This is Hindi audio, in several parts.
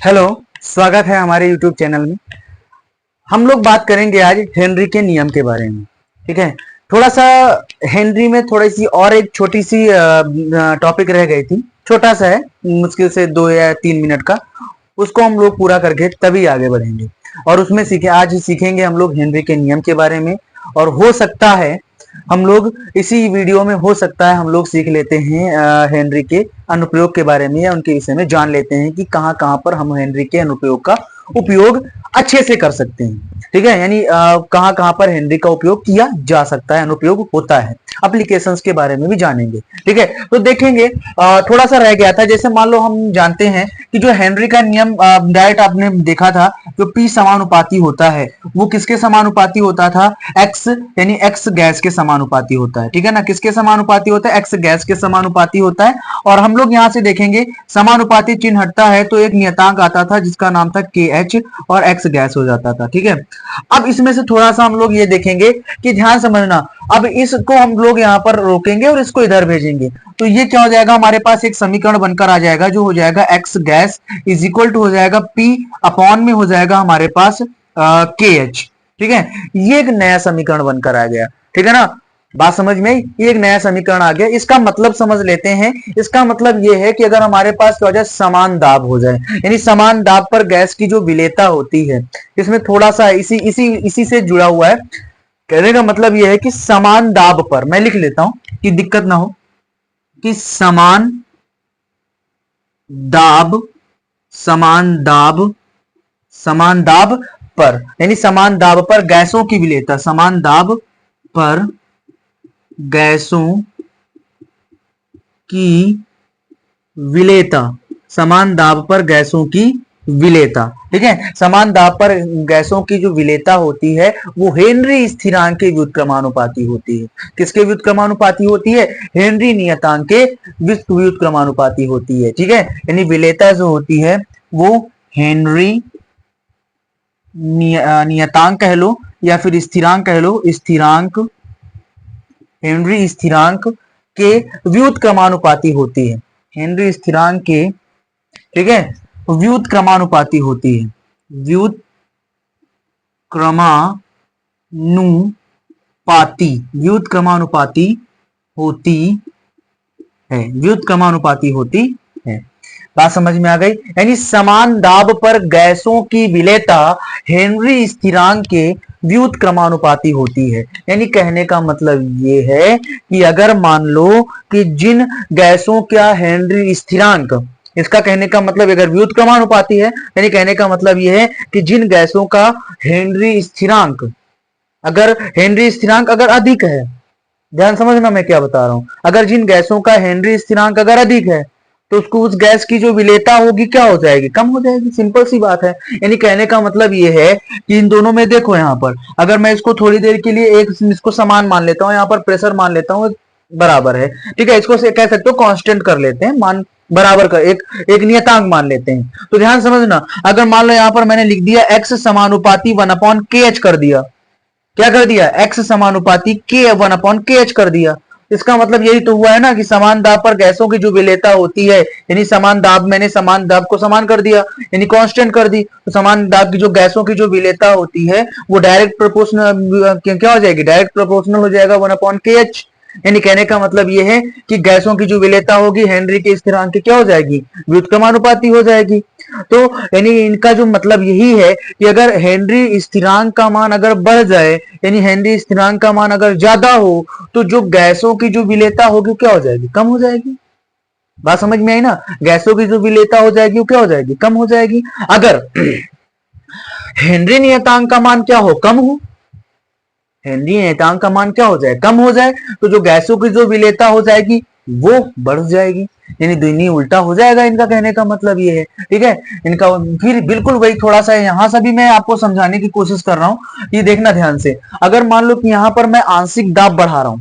हेलो, स्वागत है हमारे YouTube चैनल में। हम लोग बात करेंगे आज हेनरी के नियम के बारे में। ठीक है, थोड़ा सा हेनरी में थोड़ी सी और एक छोटी सी टॉपिक रह गई थी। छोटा सा है, मुश्किल से 2 या 3 मिनट का। उसको हम लोग पूरा करके तभी आगे बढ़ेंगे और उसमें आज सीखेंगे हम लोग हेनरी के नियम के बारे में। और हो सकता है हम लोग इसी वीडियो में हम लोग सीख लेते हैं हेनरी के अनुप्रयोग के बारे में, या उनके विषय में जान लेते हैं कि कहां कहां पर हम हेनरी के अनुप्रयोग का उपयोग अच्छे से कर सकते हैं। ठीक है, यानी कहां कहां पर हेनरी का उपयोग किया जा सकता है, अनुप्रयोग होता है। एप्लीकेशंस के बारे में भी जानेंगे। ठीक है, तो देखेंगे थोड़ा सा रह गया था। जैसे मान लो हम जानते हैं कि जो हेनरी का नियम डायरेक्ट आपने देखा था, जो पी समानुपाती होता है वो किसके समानुपाती होता था? एक्स, यानी एक्स गैस के समानुपाती होता है। ठीक है ना, किसके समानुपाती होता है? एक्स गैस के समानुपाती होता है। और हम लोग यहां से देखेंगे समानुपाती चिन्ह हटता है तो एक नियतांक आता था जिसका नाम था के एच, और एक्स गैस हो जाता था। ठीक है, अब इसमें से थोड़ा सा हम लोग ये देखेंगे कि ध्यान समझना। अब इसको हम लोग यहाँ पर रोकेंगे और इसको इधर भेजेंगे, तो ये क्या हो जाएगा? हमारे पास एक समीकरण बनकर आ जाएगा जो हो जाएगा X gas is equal to हो जाएगा पी अपॉन में हो जाएगा हमारे पास के एच। ठीक है, ये एक नया समीकरण बनकर आ गया। ठीक है ना, बात समझ में आई? ये एक नया समीकरण आ गया। इसका मतलब समझ लेते हैं। इसका मतलब ये है कि अगर हमारे पास क्या हो जाए, समान दाब हो जाए, यानी समान दाब पर गैस की जो विलेयता होती है, इसमें थोड़ा सा इसी इसी इसी से जुड़ा हुआ है। कहने का मतलब यह है कि समान दाब पर, मैं लिख लेता हूं कि दिक्कत ना हो, कि दाब समान दाब पर, यानी समान दाब पर गैसों की विलेयता, समान दाब पर गैसों की विलेयता, समान दाब पर गैसों की विलेयता। ठीक है, समान दाब पर गैसों की जो विलेयता होती है वो हेनरी स्थिरांक के व्युत्क्रमानुपाती होती है। किसके व्युत्क्रमानुपाती होती है? हेनरी नियतांक के व्युत्क्रमानुपाती होती है। ठीक है, यानी विलेयता जो होती है वो हेनरी नियतांक कह लो या फिर स्थिरांक कह लो, स्थिरांक, हेनरी स्थिरांक के व्युत्क्रमानुपाती होती है। हेनरी स्थिरांक के, ठीक है, व्युत्क्रमानुपाती होती है। व्युत्क्रमानुपाती होती है, व्युत्क्रमानुपाती होती है। बात समझ में आ गई? यानी समान दाब पर गैसों की विलेयता हेनरी स्थिरांक के व्युत्क्रमानुपाती होती है। यानी कहने का मतलब ये है कि अगर मान लो कि जिन गैसों का हेनरी स्थिरांक, इसका कहने का मतलब अगर व्युत्क्रमानुपाती है, यानी कहने का मतलब यह है कि जिन गैसों का हेनरी स्थिरांक अगर अधिक है, ध्यान समझना मैं क्या बता रहा हूं, अगर जिन गैसों का हेनरी स्थिरांक अगर अधिक है तो उसको उस गैस की जो विलेयता होगी क्या हो जाएगी? कम हो जाएगी। सिंपल सी बात है। यानी कहने का मतलब ये है कि इन दोनों में देखो, यहां पर अगर मैं इसको थोड़ी देर के लिए इसको समान मान लेता हूं, यहां पर प्रेशर मान लेता हूं बराबर है। ठीक है, इसको कह सकते हो कांस्टेंट कर लेते हैं, मान बराबर का एक नियतांक मान लेते हैं। तो ध्यान समझना, अगर मान लो यहां पर मैंने लिख दिया एक्स समानुपाती 1/kh कर दिया, क्या कर दिया? एक्स समानुपाती के 1/kh कर दिया। इसका मतलब यही तो हुआ है ना कि समान दाब पर गैसों की जो विलेयता होती है, यानी समान दाब, मैंने समान दाब को समान कर दिया, यानी कांस्टेंट कर दी। तो समान दाब की जो गैसों की जो विलेयता होती है वो डायरेक्ट प्रोपोर्शनल क्या हो जाएगी? डायरेक्ट प्रोपोर्शनल हो जाएगा 1/kh। यानी कहने का मतलब यह है कि गैसों की जो विलेयता होगी हेनरी के स्थिरांक की क्या हो जाएगी? व्युत्क्रमानुपाती हो जाएगी। तो यानी इनका जो मतलब यही है कि अगर हेनरी स्थिरांक का मान अगर बढ़ जाए, यानी हेनरी स्थिरांक का मान अगर ज्यादा हो, तो जो गैसों की जो विलेयता होगी क्या हो जाएगी? कम हो जाएगी। बात समझ में आई ना? गैसों की जो विलेयता हो जाएगी वो क्या हो जाएगी? कम हो जाएगी। अगर हेनरी नियतांक का मान क्या हो? कम हो। हेनरी नियतांक का मान क्या हो जाए? कम हो जाए, तो जो गैसों की जो विलेयता हो जाएगी वो बढ़ जाएगी, यानी दुनी उल्टा हो जाएगा। इनका कहने का मतलब ये है। ठीक है, इनका फिर बिल्कुल वही थोड़ा सा यहां से भी मैं आपको समझाने की कोशिश कर रहा हूं। ये देखना ध्यान से, अगर मान लो कि यहां पर मैं आंशिक दाब बढ़ा रहा हूं,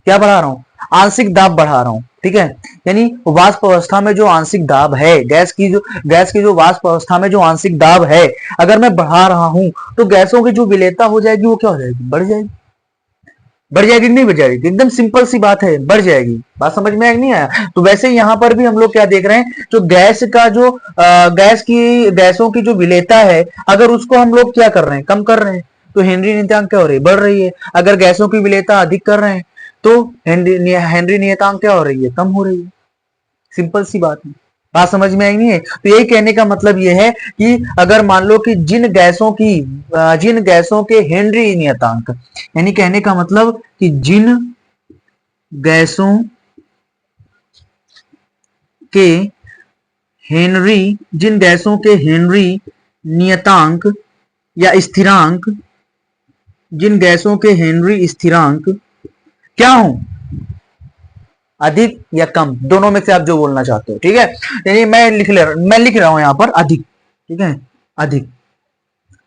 क्या बढ़ा रहा हूं? आंशिक दाब बढ़ा रहा हूं। ठीक है, यानी वाष्प अवस्था में जो आंशिक दाब है, गैस की जो वाष्प अवस्था में जो आंशिक दाब है, अगर मैं बढ़ा रहा हूं तो गैसों की जो विलेयता हो जाएगी वो क्या हो जाएगी? बढ़ जाएगी। बढ़ जाएगी कि नहीं बढ़ जाएगी? एकदम सिंपल सी बात है, बढ़ जाएगी। बात समझ में आया नहीं आया? तो वैसे यहाँ पर भी हम लोग क्या देख रहे हैं, जो गैस का जो गैसों की जो विलेयता है, अगर उसको हम लोग क्या कर रहे हैं, कम कर रहे हैं, तो हेनरी नियतांक क्या हो रही है, बढ़ रही है। अगर गैसों की विलेयता अधिक कर रहे हैं तो हेनरी नियतांक क्या हो रही है, कम हो रही है। सिंपल सी बात है। बात समझ में आई नहीं है? तो यही कहने का मतलब ये है कि अगर मान लो कि जिन गैसों के हेनरी नियतांक, यानी कहने का मतलब कि गैसों के जिन गैसों के हेनरी नियतांक या स्थिरांक, जिन गैसों के हेनरी स्थिरांक क्या हो, अधिक या कम, दोनों में से आप जो बोलना चाहते हो, ठीक है। यानी मैं लिख रहा हूं यहां पर अधिक, ठीक है, अधिक।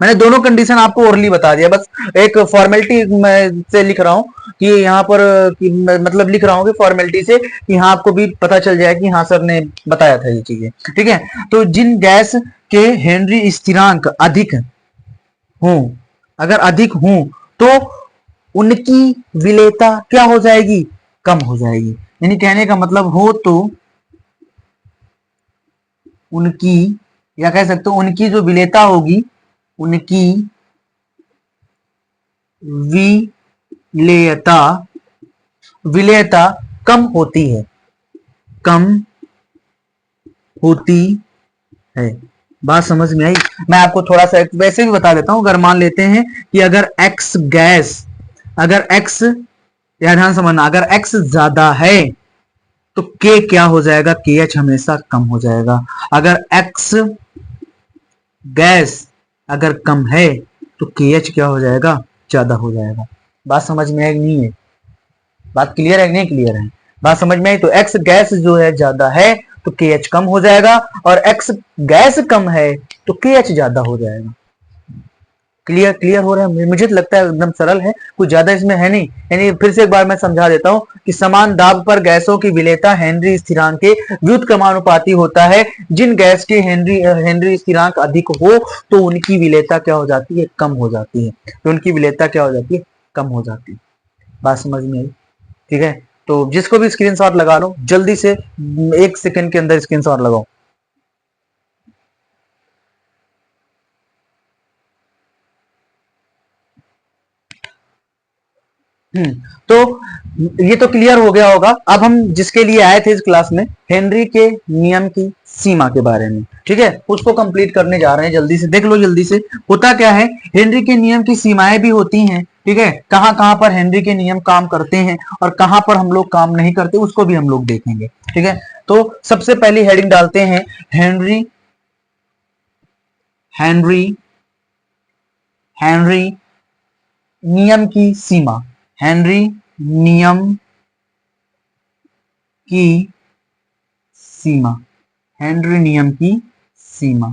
मैंने दोनों कंडीशन आपको ओरली बता दिया, बस एक फॉर्मेलिटी से लिख रहा हूं कि यहाँ पर मतलब लिख रहा हूं कि फॉर्मेलिटी से कि हाँ आपको भी पता चल जाए कि हाँ सर ने बताया था ये चीजें, ठीक है। तो जिन गैस के हेनरी स्थिरांक अधिक हो, अगर अधिक हो तो उनकी विलेयता क्या हो जाएगी, कम हो जाएगी। यानी कहने का मतलब हो तो उनकी, या कह सकते हो उनकी जो विलेयता होगी, उनकी विलेयता विलेयता कम होती है, कम होती है। बात समझ में आई? मैं आपको थोड़ा सा वैसे भी बता देता हूं। अगर मान लेते हैं कि अगर एक्स गैस, अगर एक्स, या ध्यान समझना, अगर एक्स ज्यादा है तो के क्या हो जाएगा, के एच हमेशा कम हो जाएगा। अगर एक्स गैस अगर कम है तो के एच क्या हो जाएगा, ज्यादा हो जाएगा। बात समझ में आई नहीं है? बात क्लियर है नहीं क्लियर है? बात समझ में आई? तो एक्स गैस जो है ज्यादा है तो के एच कम हो जाएगा, और एक्स गैस कम है तो के एच ज्यादा हो जाएगा। क्लियर हो रहा है? मुझे तो लगता है एकदम सरल है, कुछ ज्यादा इसमें है नहीं। यानी फिर से एक बार मैं समझा देता हूं कि समान दाब पर गैसों की विलेयता हेनरी स्थिरांक के व्युत्क्रमानुपाती होता है। जिन गैस के हेनरी स्थिरांक अधिक हो तो उनकी विलेयता क्या हो जाती है, कम हो जाती है। तो उनकी विलेयता क्या हो जाती है, कम हो जाती है। बात समझ में आई? ठीक है, तो जिसको भी स्क्रीनशॉट लगा लो जल्दी से, 1 सेकंड के अंदर स्क्रीनशॉट लगाओ। तो ये तो क्लियर हो गया होगा। अब हम जिसके लिए आए थे इस क्लास में, हेनरी के नियम की सीमा के बारे में, ठीक है, उसको कंप्लीट करने जा रहे हैं। जल्दी से देख लो, जल्दी से। होता क्या है, हेनरी के नियम की सीमाएं भी होती हैं, ठीक है। कहां कहां पर हेनरी के नियम काम करते हैं और कहां पर हम लोग काम नहीं करते, उसको भी हम लोग देखेंगे, ठीक है। तो सबसे पहली हेडिंग डालते हैं, हेनरी हेनरी हेनरी नियम की सीमा। हेनरी नियम की सीमा, हेनरी नियम की सीमा,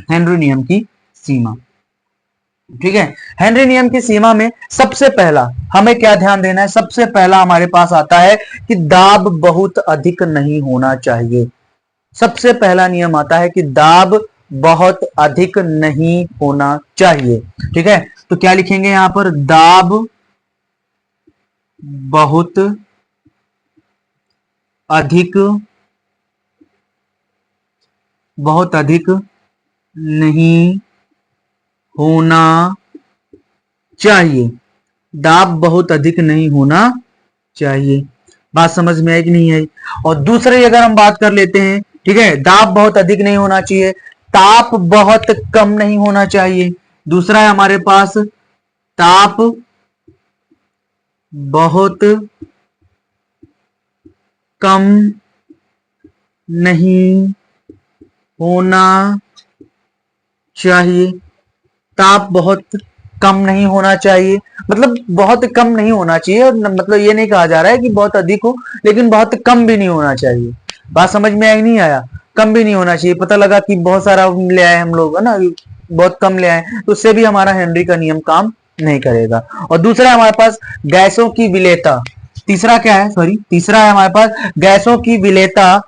हेनरी नियम की सीमा, ठीक है। हेनरी नियम की सीमा में सबसे पहला हमें क्या ध्यान देना है, सबसे पहला हमारे पास आता है कि दाब बहुत अधिक नहीं होना चाहिए। सबसे पहला नियम आता है कि दाब बहुत अधिक नहीं होना चाहिए, ठीक है। तो क्या लिखेंगे यहां पर, दाब बहुत अधिक नहीं होना चाहिए, दाब बहुत अधिक नहीं होना चाहिए। बात समझ में आई कि नहीं आई? और दूसरे अगर हम बात कर लेते हैं, ठीक है, दाब बहुत अधिक नहीं होना चाहिए, ताप बहुत कम नहीं होना चाहिए। दूसरा है हमारे पास, ताप बहुत कम नहीं होना चाहिए। ताप बहुत कम नहीं होना चाहिए, मतलब बहुत कम नहीं होना चाहिए, और मतलब ये नहीं कहा जा रहा है कि बहुत अधिक हो, लेकिन बहुत कम भी नहीं होना चाहिए। बात समझ में आई नहीं आया? कम भी नहीं होना चाहिए। पता लगा कि बहुत सारा ले आए हम लोग, है ना, बहुत कम ले आए, तो उससे भी हमारा हेनरी का नियम काम नहीं करेगा। और दूसरा हमारे पास गैसों की विलेयता, तीसरा क्या है, सॉरी, तीसरा है हमारे पास गैसों की विलेयता।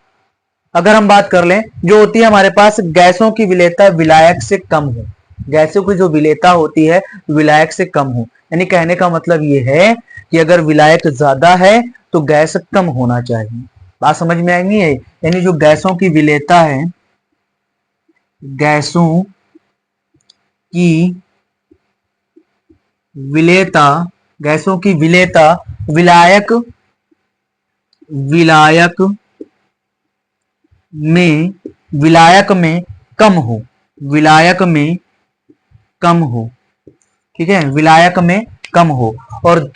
अगर हम बात कर लें, जो होती है हमारे पास, गैसों की विलेयता विलायक से कम हो, गैसों की जो विलेयता होती है विलायक से कम हो। यानी कहने का मतलब ये है कि अगर विलायक ज्यादा है तो गैस कम होना चाहिए। बात समझ में आई नहीं है? यानी जो गैसों की विलेयता है, गैसों की विलेयता, गैसों की विलेयता विलायक विलायक में विलायक में कम हो, विलायक में कम हो, ठीक है, विलायक में कम हो। और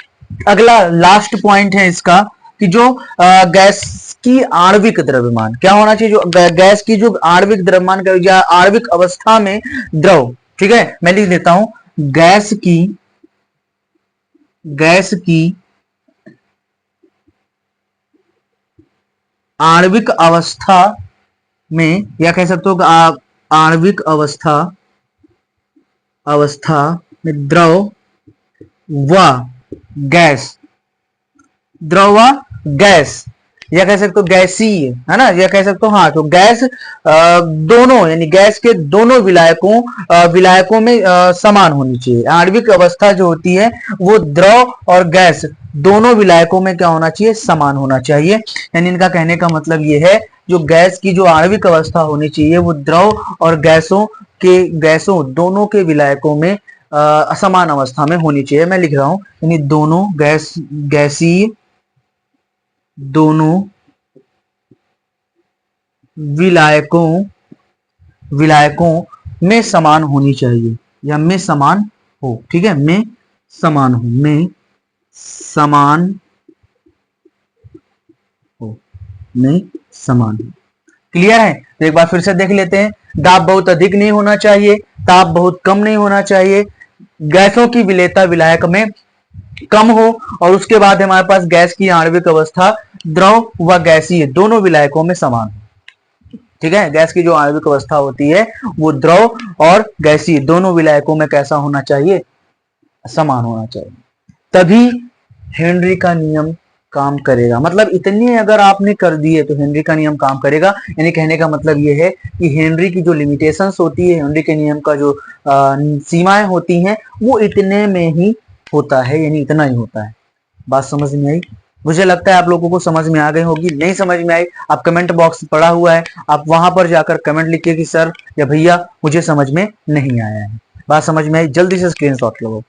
अगला लास्ट पॉइंट है इसका कि जो गैस की आणविक द्रव्यमान क्या होना चाहिए, जो गैस की जो आणविक द्रव्यमान या आणविक अवस्था में द्रव, ठीक है, मैं लिख देता हूं, गैस की आणविक अवस्था में, या कह सकते हो आणविक अवस्था में द्रव व गैस, द्रव व गैस, या कह सकते हो गैसीय, है ना, या कह सकते हो, हाँ, तो गैस दोनों, यानी गैस के दोनों विलायकों में समान होनी चाहिए। आणविक अवस्था जो होती है वो द्रव और गैस दोनों विलायकों में क्या होना चाहिए, समान होना चाहिए। यानी इनका कहने का मतलब ये है जो गैस की जो आणविक अवस्था होनी चाहिए वो द्रव और गैसों दोनों के विलायकों में असमान अवस्था में होनी चाहिए। मैं लिख रहा हूं, यानी दोनों गैसीय दोनों विलायकों में समान होनी चाहिए, या में समान हो, ठीक है, में समान हो, में समान हो, में समान हो। क्लियर है? तो एक बार फिर से देख लेते हैं। दाब बहुत अधिक नहीं होना चाहिए, ताप बहुत कम नहीं होना चाहिए, गैसों की विलेयता विलायक में कम हो, और उसके बाद हमारे पास गैस की आणविक अवस्था द्रव व गैसीय दोनों विलायकों में समान हो, ठीक है। गैस की जो आणविक अवस्था होती है वो द्रव और गैसीय दोनों विलायकों में कैसा होना चाहिए, समान होना चाहिए, तभी हेनरी का नियम काम करेगा। मतलब इतने अगर आपने कर दिए तो हेनरी का नियम काम करेगा। यानी कहने का मतलब ये है कि हेनरी की जो लिमिटेशंस होती है, हेनरी के नियम का जो सीमाएं होती हैं वो इतने में ही होता है, यानी इतना ही होता है। बात समझ में आई? मुझे लगता है आप लोगों को समझ में आ गई होगी। नहीं समझ में आई, आप कमेंट बॉक्स पड़ा हुआ है, आप वहां पर जाकर कमेंट लिखिए कि सर या भैया मुझे समझ में नहीं आया है। बात समझ में आई? जल्दी से स्क्रीनशॉट लो।